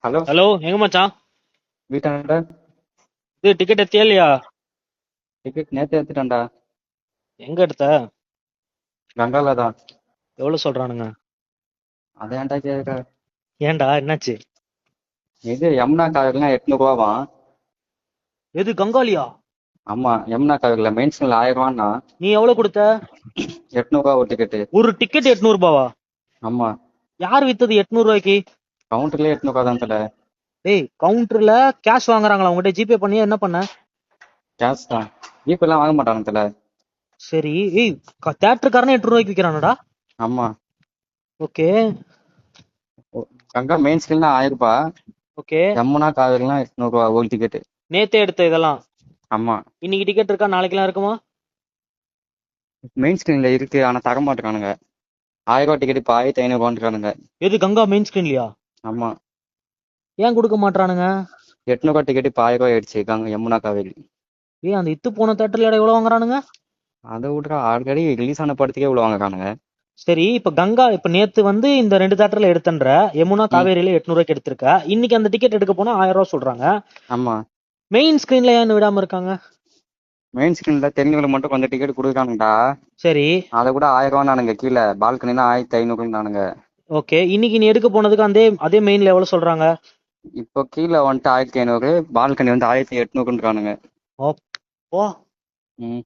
Hello. Hello, எங்க மச்சான்? வீட்டாண்ட. இது டிக்கெட் எடுத்தியா இல்லையா? டிக்கெட் நேத்து எடுத்துட்டேன்டா. எங்க எடுத்த? கங்கால தான். எவ்வளவு சொல்றானுங்க? அதையாண்டா கேக்குற. ஏன்டா, என்னாச்சு? இது யமுனா காவிரிலாம் 800 ரூபாவா? எது, கங்காலியா? ஆமா, யமுனா காவிரில மெயின் ஸ்கிரீன்ல 1000 ரூபான்னா நீ எவ்வளவு கொடுத்த? 800 ரூபா ஒரு டிக்கெட்டு. ஒரு டிக்கெட் 800 ரூபாவா? ஆமா, யார் வித்தது 800 ரூபாய்க்கு? கவுண்டர்லயே 800 ரூபா தான் தல. டேய், கவுண்டர்ல கேஷ் வாங்குறாங்களா உங்ககிட்ட? ஜிபே பண்ணி என்ன பண்ண? கேஷ் தான். ஜிபே எல்லாம் வாங்க மாட்டாங்க தல. சரி. ஏய், தியேட்டருக்காரனே 800 ரூபாய்க்கு விக்கிறானடா. ஆமா. ஓகே. கங்கா மெயின் ஸ்கிரீன்ல 1000 ரூபாய். ஓகே. யமுனா காவிரிலாம் 800 ரூபா ஒரு டிக்கெட்டு. நேத்தே எடுத்த இதெல்லாம். ஆமா, இன்னைக்கு டிக்கெட் இருக்கா? நாளைக்கெல்லாம் இருக்குமா? மெயின் ஸ்கிரீன்ல இருக்கு, ஆனா தர மாட்டேங்கானுங்க. 1000 ரூபா டிக்கெட் இப்ப 1500 ரூபான்றானுங்க. எது, கங்கா மெயின் ஸ்கிரீன்லயா? ஆமா, ஏன் கொடுக்க மாட்டானுங்க? 800 ரூபா டிக்கெட் இப்ப 1000 ரூபாய் ஆயிடுச்சு யமுனா காவேரி. ஏய், அந்த இத்து போன தேட்டர்ல எவ்வளவு வாங்குறானுங்க? அதை விட்றா, ஆல்ரெடி ரிலீஸ் ஆன படத்துக்கே இவ்வளவு வாங்குறானுங்க. சரி, இப்ப கங்கா இப்ப நேத்து வந்து இந்த 2 தியேட்டர்ல எடுத்தன்ற. யமுனா ம். காவேரியில 800 ரூபாய்க்கு எடுத்திருக்க. இன்னைக்கு அந்த டிக்கெட் எடுக்க போனா 1000 ரூபாய் சொல்றாங்க. ஆமா, மெயின் ஸ்கிரீன்ல ஏன் விடாம இருக்காங்க? மெயின் ஸ்கிரீன்ல தெரிஞ்சவங்களுக்கு மட்டும் கொஞ்சம் டிக்கெட் கொடுக்குறானுங்கடா. சரி. அதை கூட 1000 ரூபாய் கீழே பால்கனினா 1500 ஓகே, இன்னைக்கு நீ எடுக்க போனதுக்கு அதே அதே மெயின்ல எவ்வளவு சொல்றாங்க? இப்போ கீழே வந்துட்டு 1500, பால்கனி வந்து 1800. அப்போ ம்.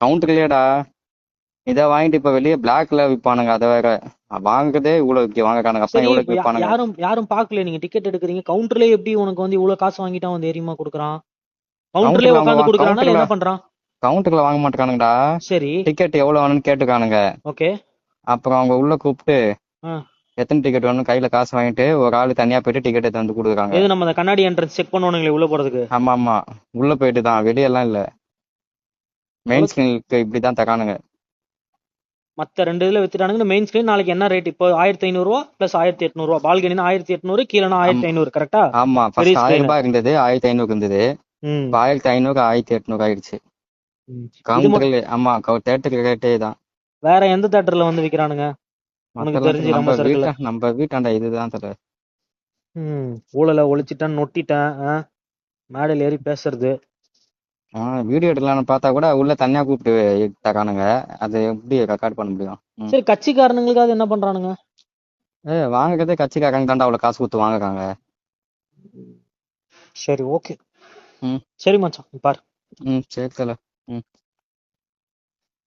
கவுண்டர் இல்லையாடா. இதை வாங்கிட்டு இப்ப வெளியே பிளாக்ல விற்பானுங்க, அதை வேற. வாங்குறதே இவ்வளவு வாங்குறானுங்க, அப்ப சரி, இப்ப எவ்வளவுக்கு விற்பானுங்க. யாரும் யாரும் பாக்கல, நீங்க டிக்கெட் எடுக்கிறீங்க. கவுண்டர்லயே எப்படி உனக்கு வந்து இவ்வளவு காசு வாங்கிட்டு அவன் தைரியமா கொடுக்குறான்? கவுண்டர்லயே கவுண்டர்ல அவங்க உட்காந்து கொடுக்குறானா இல்ல கவுண்டர்ல என்ன பண்றான்? கவுண்டர்ல வாங்க மாட்டேங்கானுங்கடா. சரி. டிக்கெட் எவ்வளவு வேணும்னு கேட்டுக்கானுங்க. ஓகே. அப்புறம் அவங்க உள்ள கூப்பிட்டு ஆ. எத்தனை டிக்கெட் வேணும் கையில காசு வாங்கிட்டு ஒரு ஆளு தனியா போயிட்டு டிக்கெட் எடுத்து வந்து கொடுக்குறாங்க. எது, நம்ம அந்த கண்ணாடி என்ட்ரன்ஸ் செக் பண்ணுவானுங்களே உள்ள போறதுக்கு? ஆமா ஆமா, உள்ள போயிட்டு தான், வெளியெல்லாம் இல்ல. மெயின் எவ்வளவு? ஸ்கிரீனுக்கு இப்படிதான் தரானுங்க. மத்த 2 இதுல வித்துட்டானுங்க. மெயின் ஸ்கிரீன் நாளைக்கு என்ன ரேட்? இப்போ 1500 ரூபா பிளஸ் 1800 ரூபா. பால்கனினா 1800, கீழனா ஆம். 1500. கரெக்டா? ஆமா, பெரிய ஃபர்ஸ்ட் 1000 ஸ்கிரீன். ரூபாய் இருந்தது, 1500 இருந்தது. ம். இப்ப 1500 1800 ஆயிடுச்சு. ம். இது கவுண்டர்ல ஆமா, தேட்டருக்கு ரேட்டே தான். வேற எந்த தியேட்டர்ல வந்து விக்கிறானுங்க உனக்கு மத்தெல்லாம் தெரிஞ்சு நம்ம சர்க்கிள்? நம்ம வீட்டாண்ட இதுதான் தர. ஊழல ஒழிச்சிட்டேன் நொட்டிட்டேன் மேடையில் ஏறி பேசுறது. வீடியோ எடுக்கலாம்னு பார்த்தா கூட உள்ள தனியா கூப்பிட்டு தரானுங்க. அது எப்படி ரெக்கார்ட் பண்ண முடியும்? சரி, கட்சிக்காரனுங்களுக்காவது என்ன பண்றானுங்க? வாங்குறதே கட்சிக்காரங்க தாண்டா அவ்வளவு காசு கொடுத்து வாங்குறாங்க. சரி, ஓகே. ம். சரி மச்சான், பாரு. சரி தல. ம்.